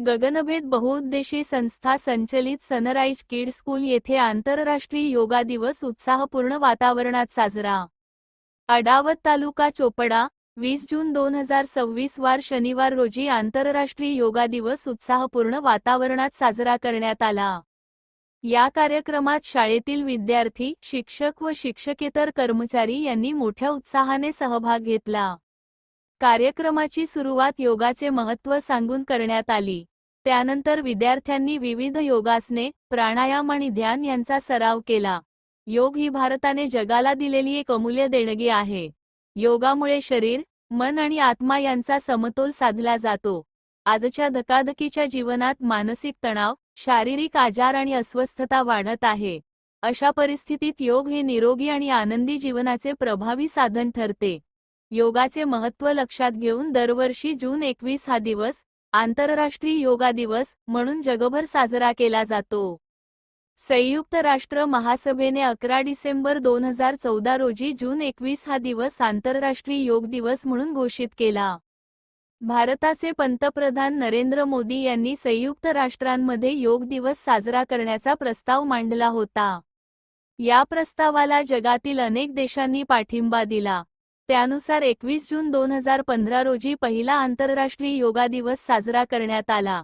गगनभेद बहुउद्देशीय संस्था संचलित सनराइज किड्स स्कूल येथे आंतरराष्ट्रीय योगा दिवस उत्साहपूर्ण वातावरणात साजरा। अडावत तालुका चोपडा 20 जून 2026 वार शनिवार रोजी आंतरराष्ट्रीय योगा दिवस उत्साहपूर्ण वातावरणात साजरा करण्यात आला। या कार्यक्रमात शाळेतील विद्यार्थी, शिक्षक व शिक्षकेतर कर्मचारी यांनी मोठ्या उत्साहाने सहभाग घेतला। कार्यक्रमाची सुरुवात योगाचे महत्त्व सांगून करण्यात आली। त्यानंतर विद्यार्थ्यांनी विविध योगासने, प्राणायाम आणि ध्यान यांचा सराव केला। योग ही भारताने जगाला दिलेली एक अमूल्य देणगी आहे। योगामुळे शरीर, मन आणि आत्मा यांचा समतोल साधला जातो। आजच्या धकाधकीच्या जीवनात मानसिक तणाव, शारीरिक आजार आणि अस्वस्थता वाढत आहे। अशा परिस्थितीत योग हे निरोगी आणि आनंदी जीवनाचे प्रभावी साधन ठरते। योगाचे महत्त्व लक्षात घेऊन दरवर्षी जून 21 हा दिवस आंतरराष्ट्रीय योगा दिवस म्हणून जगभर साजरा केला जातो। संयुक्त राष्ट्र महासभेने 11 डिसेंबर 2014 रोजी जून 21 हा दिवस आंतरराष्ट्रीय योग दिवस म्हणून घोषित केला। भारताचे पंतप्रधान नरेंद्र मोदी यांनी संयुक्त राष्ट्रांमध्ये योग दिवस साजरा करण्याचा प्रस्ताव मांडला होता। या प्रस्तावाला जगातील अनेक देशांनी पाठिंबा दिला। त्यानुसार 21 जून 2015 रोजी पहिला आंतरराष्ट्रीय योगा दिवस साजरा करण्यात आला।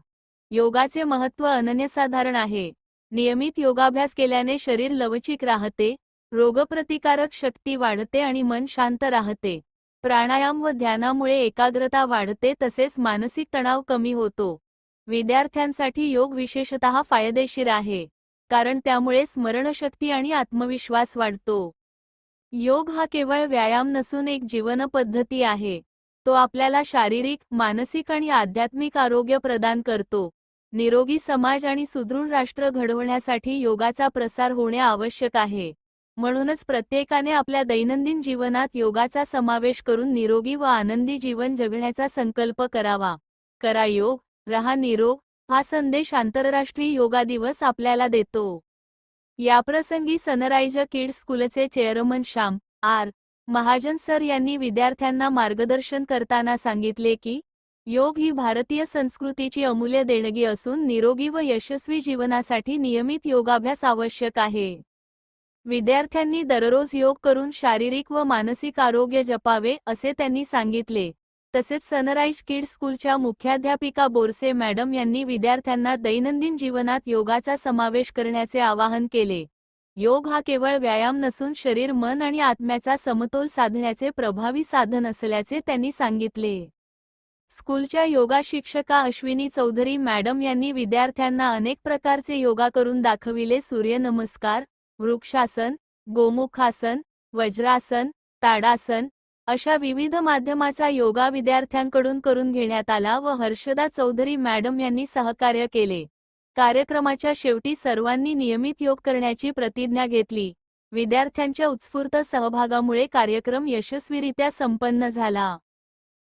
योगाचे महत्त्व अनन्यसाधारण आहे। नियमित योगाभ्यास केल्याने शरीर लवचिक राहते, रोगप्रतिकारक शक्ती वाढते आणि मन शांत राहते। प्राणायाम व ध्यानामुळे एकाग्रता वाढते तसेच मानसिक तणाव कमी होतो। विद्यार्थ्यांसाठी योग विशेषतः फायदेशीर आहे, कारण त्यामुळे स्मरणशक्ती आणि आत्मविश्वास वाढतो। योग हा केवळ व्यायाम नसून एक जीवनपद्धती आहे। तो आपल्याला शारीरिक, मानसिक आणि आध्यात्मिक आरोग्य प्रदान करतो। निरोगी समाज आणि सुदृढ राष्ट्र घडवण्यासाठी योगाचा प्रसार होणे आवश्यक आहे। म्हणूनच प्रत्येकाने आपल्या दैनंदिन जीवनात योगाचा समावेश करून निरोगी व आनंदी जीवन जगण्याचा संकल्प करावा। करा योग, रहा निरोग हा संदेश आंतरराष्ट्रीय योगा दिवस आपल्याला देतो। याप्रसंगी सनराइज किड्स स्कूलचे chairman Shyam R. Mahajan sir यांनी विद्यार्थ्यांना मार्गदर्शन करताना सांगितले की योग ही भारतीय संस्कृतीची अमूल्य देणगी असून निरोगी व यशस्वी जीवनासाठी नियमित योगाभ्यास आवश्यक आहे। विद्यार्थ्यांनी दररोज योग करून शारीरिक व मानसिक आरोग्य जपावे असे त्यांनी सांगितले। तसेच सनराइज किड्स स्कूलच्या मुख्याध्यापिका बोरसे मॅडम यांनी विद्यार्थ्यांना दैनंदिन जीवनात योगाचा समावेश करण्याचे आवाहन केले। योग हा केवळ व्यायाम नसून शरीर, मन आणि आत्म्याचा समतोल साधण्याचे प्रभावी साधन असल्याचे त्यांनी सांगितले। स्कूलच्या योगा शिक्षका अश्विनी चौधरी मॅडम यांनी विद्यार्थ्यांना अनेक प्रकारचे योगा करून दाखविले। सूर्यनमस्कार, वृक्षासन, गोमुखासन, वज्रासन, ताडासन अशा विविध माध्यमाचा योगा विद्यार्थ्यांकडून करून घेण्यात आला व हर्षदा चौधरी मॅडम यांनी सहकार्य केले। कार्यक्रमाच्या शेवटी सर्वांनी नियमित योग करण्याची प्रतिज्ञा घेतली। विद्यार्थ्यांच्या उत्स्फूर्त सहभागामुळे कार्यक्रम यशस्वीरित्या संपन्न झाला।